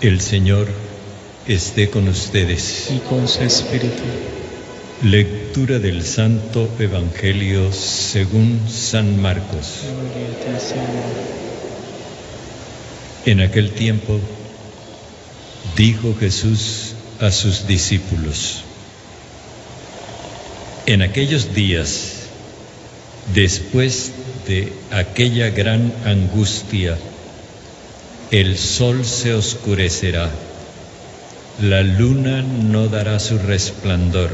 El Señor esté con ustedes. Y con su espíritu. Lectura del Santo Evangelio según San Marcos. Gloria a ti, Señor. En aquel tiempo dijo Jesús a sus discípulos: en aquellos días, después de aquella gran angustia, el sol se oscurecerá, la luna no dará su resplandor,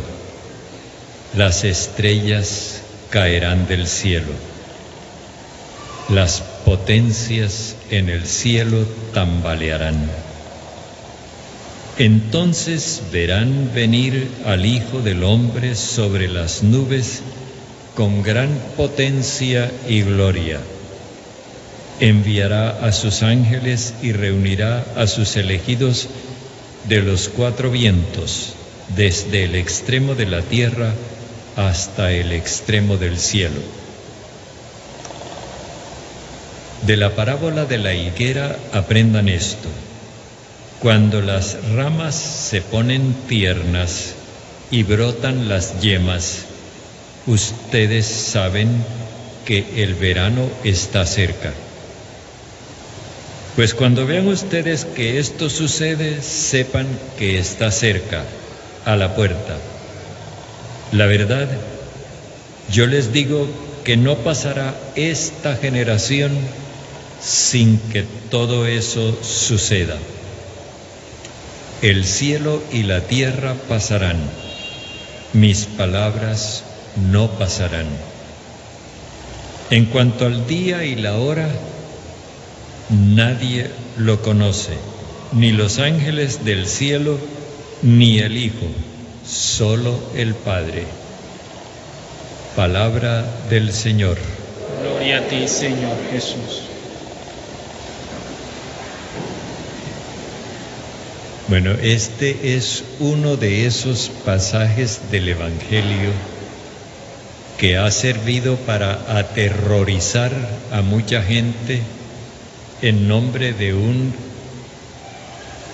las estrellas caerán del cielo, las potencias en el cielo tambalearán. Entonces verán venir al Hijo del Hombre sobre las nubes con gran potencia y gloria. Enviará a sus ángeles y reunirá a sus elegidos de los cuatro vientos, desde el extremo de la tierra hasta el extremo del cielo. De la parábola de la higuera aprendan esto: cuando las ramas se ponen tiernas y brotan las yemas, ustedes saben que el verano está cerca. Pues cuando vean ustedes que esto sucede, sepan que está cerca, a la puerta. La verdad, yo les digo que no pasará esta generación sin que todo eso suceda. El cielo y la tierra pasarán, mis palabras no pasarán. En cuanto al día y la hora, nadie lo conoce, ni los ángeles del cielo, ni el Hijo, solo el Padre. Palabra del Señor. Gloria a ti, Señor Jesús. Bueno, este es uno de esos pasajes del Evangelio que ha servido para aterrorizar a mucha gente en nombre de un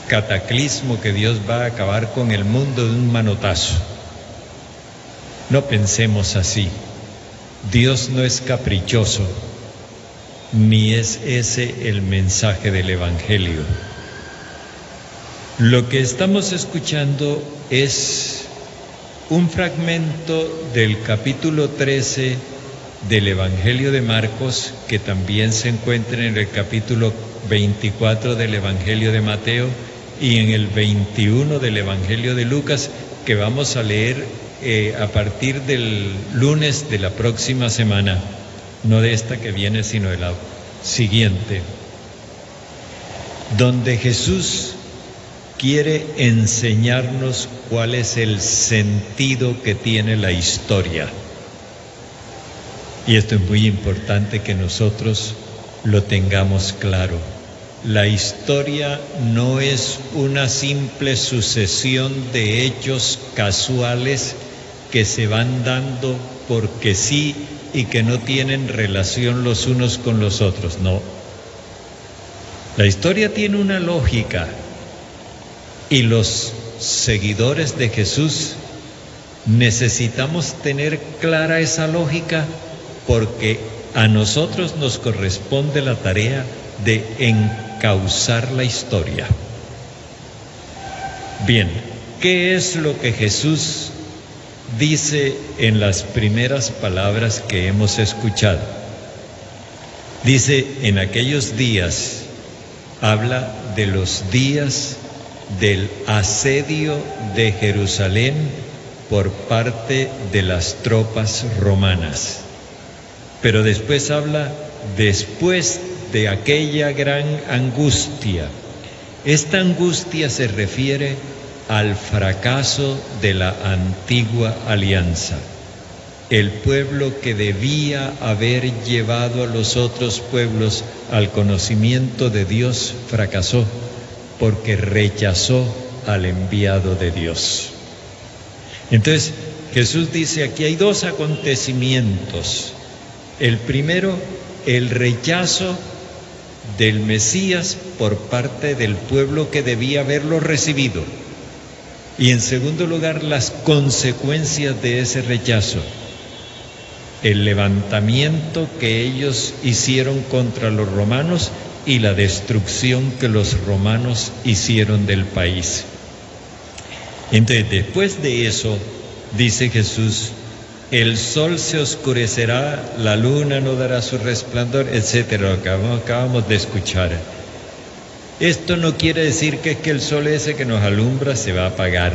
cataclismo que Dios va a acabar con el mundo de un manotazo. No pensemos así. Dios no es caprichoso, ni es ese el mensaje del Evangelio. Lo que estamos escuchando es un fragmento del capítulo 13 del Evangelio de Marcos, que también se encuentra en el capítulo 24 del Evangelio de Mateo y en el 21 del Evangelio de Lucas, que vamos a leer a partir del lunes de la próxima semana, no de esta que viene, sino de la siguiente, donde Jesús quiere enseñarnos cuál es el sentido que tiene la historia. Y esto es muy importante que nosotros lo tengamos claro. La historia no es una simple sucesión de hechos casuales que se van dando porque sí y que no tienen relación los unos con los otros, no. La historia tiene una lógica y los seguidores de Jesús necesitamos tener clara esa lógica, porque a nosotros nos corresponde la tarea de encauzar la historia. Bien, ¿qué es lo que Jesús dice en las primeras palabras que hemos escuchado? Dice, en aquellos días, habla de los días del asedio de Jerusalén por parte de las tropas romanas. Pero después habla después de aquella gran angustia. Esta angustia se refiere al fracaso de la antigua alianza. El pueblo que debía haber llevado a los otros pueblos al conocimiento de Dios fracasó porque rechazó al enviado de Dios. Entonces, Jesús dice, aquí hay dos acontecimientos. El primero, el rechazo del Mesías por parte del pueblo que debía haberlo recibido. Y en segundo lugar, las consecuencias de ese rechazo. El levantamiento que ellos hicieron contra los romanos y la destrucción que los romanos hicieron del país. Entonces, después de eso, dice Jesús, el sol se oscurecerá, la luna no dará su resplandor, etcétera, lo acabamos de escuchar. Esto no quiere decir que el sol ese que nos alumbra se va a apagar.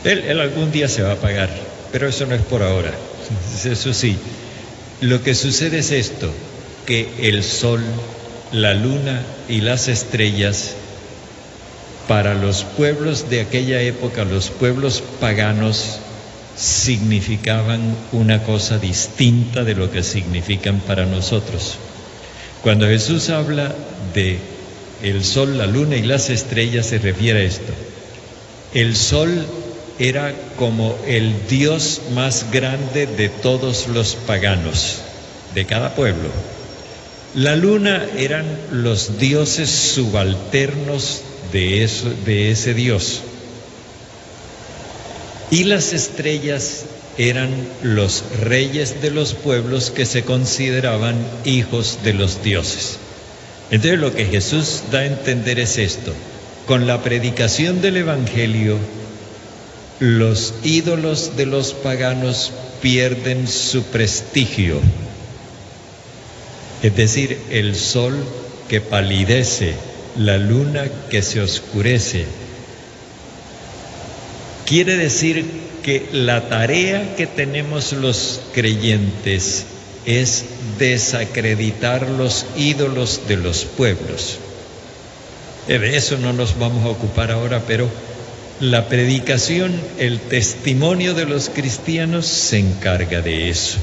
Él algún día se va a apagar, pero eso no es por ahora. Eso sí, lo que sucede es esto, que el sol, la luna y las estrellas, para los pueblos de aquella época, los pueblos paganos, significaban una cosa distinta de lo que significan para nosotros. Cuando Jesús habla de el sol, la luna y las estrellas, se refiere a esto. El sol era como el dios más grande de todos los paganos, de cada pueblo. La luna eran los dioses subalternos de ese dios. Y las estrellas eran los reyes de los pueblos que se consideraban hijos de los dioses. Entonces lo que Jesús da a entender es esto: con la predicación del Evangelio, los ídolos de los paganos pierden su prestigio. Es decir, el sol que palidece, la luna que se oscurece. Quiere decir que la tarea que tenemos los creyentes es desacreditar los ídolos de los pueblos. De eso no nos vamos a ocupar ahora, pero la predicación, el testimonio de los cristianos se encarga de eso.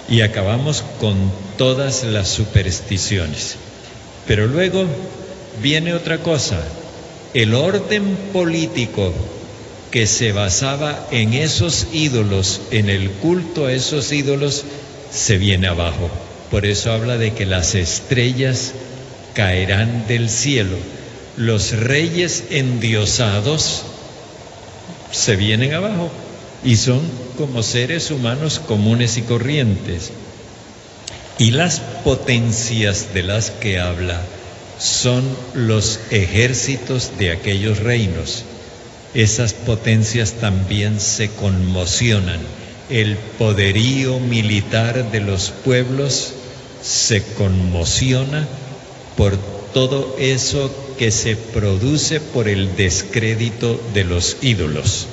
Y acabamos con todas las supersticiones. Pero luego viene otra cosa: el orden político que se basaba en esos ídolos, en el culto a esos ídolos, se viene abajo. Por eso habla de que las estrellas caerán del cielo. Los reyes endiosados se vienen abajo y son como seres humanos comunes y corrientes. Y las potencias de las que habla son los ejércitos de aquellos reinos. Esas potencias también se conmocionan. El poderío militar de los pueblos se conmociona por todo eso que se produce por el descrédito de los ídolos.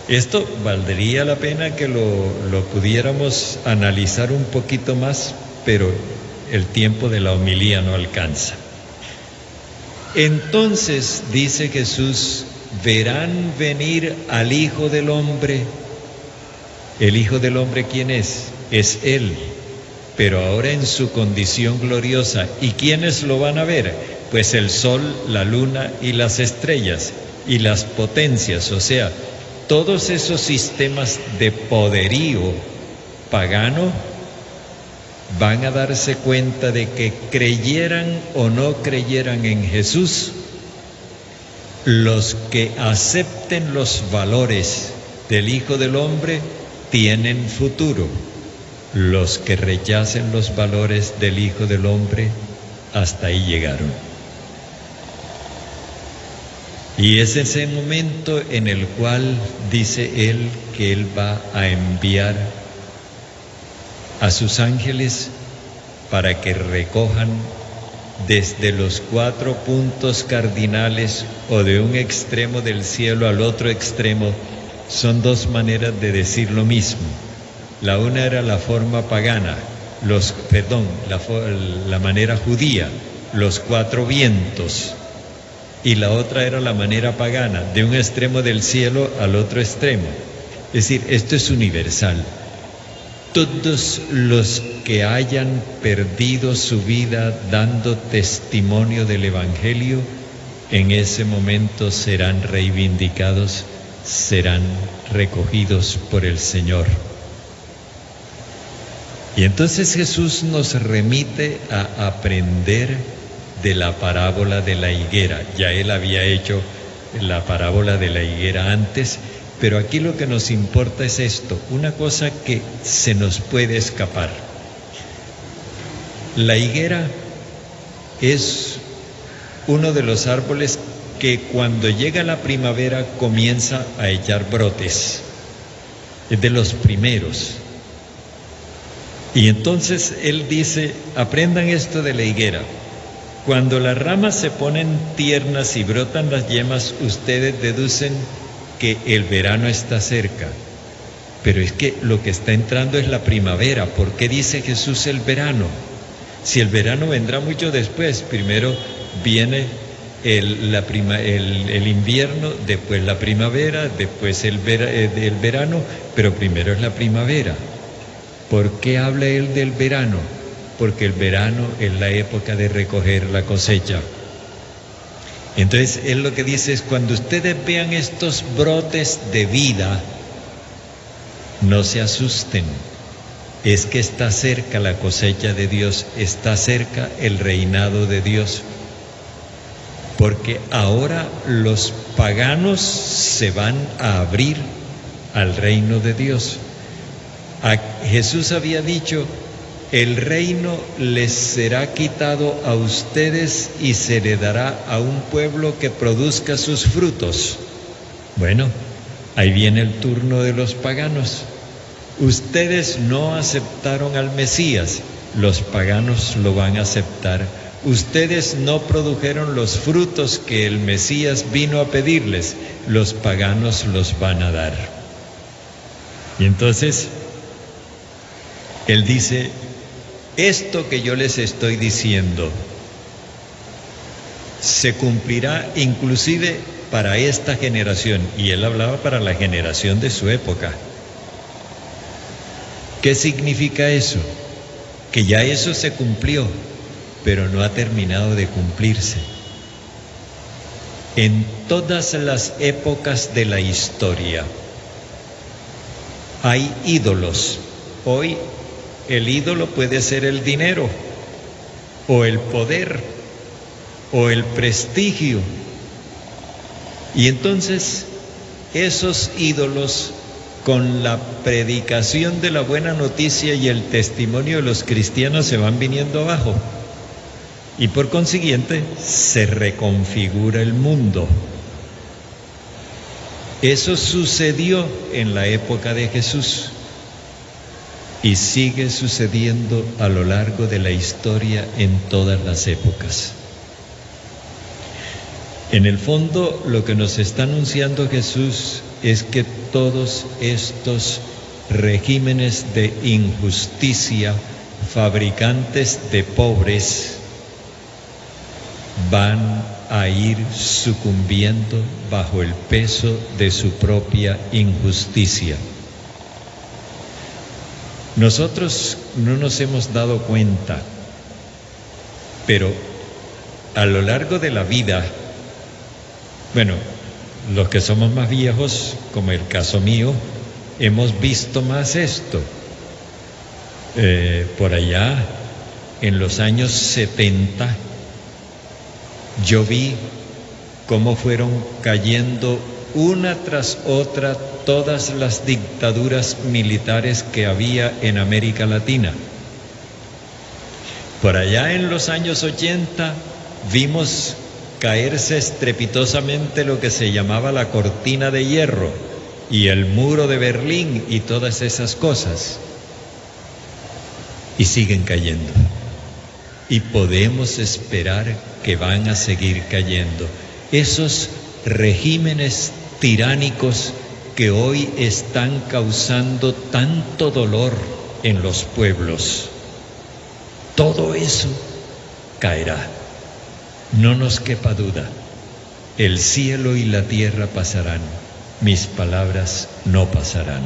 Esto valdría la pena que lo pudiéramos analizar un poquito más, pero el tiempo de la homilía no alcanza. Entonces, dice Jesús, verán venir al Hijo del Hombre. ¿El Hijo del Hombre quién es? Es Él, pero ahora en su condición gloriosa. ¿Y quiénes lo van a ver? Pues el sol, la luna y las estrellas y las potencias, o sea, todos esos sistemas de poderío pagano van a darse cuenta de que creyeran o no creyeran en Jesús, los que acepten los valores del Hijo del Hombre tienen futuro. Los que rechacen los valores del Hijo del Hombre, hasta ahí llegaron. Y es ese momento en el cual dice Él que Él va a enviar a sus ángeles para que recojan desde los 4 puntos cardinales o de un extremo del cielo al otro extremo. Son 2 maneras de lo mismo. La una era la forma pagana, la manera judía, los 4 vientos. Y la otra era la manera pagana, de un extremo del cielo al otro extremo. Es decir, esto es universal. Todos los que hayan perdido su vida dando testimonio del Evangelio, en ese momento serán reivindicados, serán recogidos por el Señor. Y entonces Jesús nos remite a aprender de la parábola de la higuera. Ya Él había hecho la parábola de la higuera antes, pero aquí lo que nos importa es esto, una cosa que se nos puede escapar. La higuera es uno de los árboles que cuando llega la primavera comienza a echar brotes. Es de los primeros. Y entonces Él dice, aprendan esto de la higuera. Cuando las ramas se ponen tiernas y brotan las yemas, ustedes deducen que el verano está cerca. Pero es que lo que está entrando es la primavera. ¿Por qué dice Jesús el verano? Si el verano vendrá mucho después, primero viene el invierno, después la primavera, después el verano, pero primero es la primavera. ¿Por qué habla Él del verano? Porque el verano es la época de recoger la cosecha. Entonces, Él lo que dice es, cuando ustedes vean estos brotes de vida, no se asusten. Es que está cerca la cosecha de Dios, está cerca el reinado de Dios. Porque ahora los paganos se van a abrir al reino de Dios. Jesús había dicho, el reino les será quitado a ustedes y se le dará a un pueblo que produzca sus frutos. Bueno, ahí viene el turno de los paganos. Ustedes no aceptaron al Mesías, los paganos lo van a aceptar. Ustedes no produjeron los frutos que el Mesías vino a pedirles, los paganos los van a dar. Y entonces Él dice, esto que yo les estoy diciendo se cumplirá inclusive para esta generación. Y Él hablaba para la generación de su época. ¿Qué significa eso? Que ya eso se cumplió, pero no ha terminado de cumplirse. En todas las épocas de la historia hay ídolos. Hoy el ídolo puede ser el dinero, o el poder, o el prestigio. Y entonces esos ídolos, con la predicación de la buena noticia y el testimonio de los cristianos, se van viniendo abajo. Y por consiguiente se reconfigura el mundo. Eso sucedió en la época de Jesús y sigue sucediendo a lo largo de la historia en todas las épocas. En el fondo, lo que nos está anunciando Jesús es que todos estos regímenes de injusticia, fabricantes de pobres, van a ir sucumbiendo bajo el peso de su propia injusticia. Nosotros no nos hemos dado cuenta, pero a lo largo de la vida, bueno, los que somos más viejos, como el caso mío, hemos visto más esto. Por allá, en los años 70, yo vi cómo fueron cayendo una tras otra todas las dictaduras militares que había en América Latina. Por allá en los años 80 vimos caerse estrepitosamente lo que se llamaba la cortina de hierro y el muro de Berlín y todas esas cosas. Y siguen cayendo. Y podemos esperar que van a seguir cayendo. Esos regímenes tiránicos que hoy están causando tanto dolor en los pueblos, todo eso caerá. No nos quepa duda, el cielo y la tierra pasarán, mis palabras no pasarán.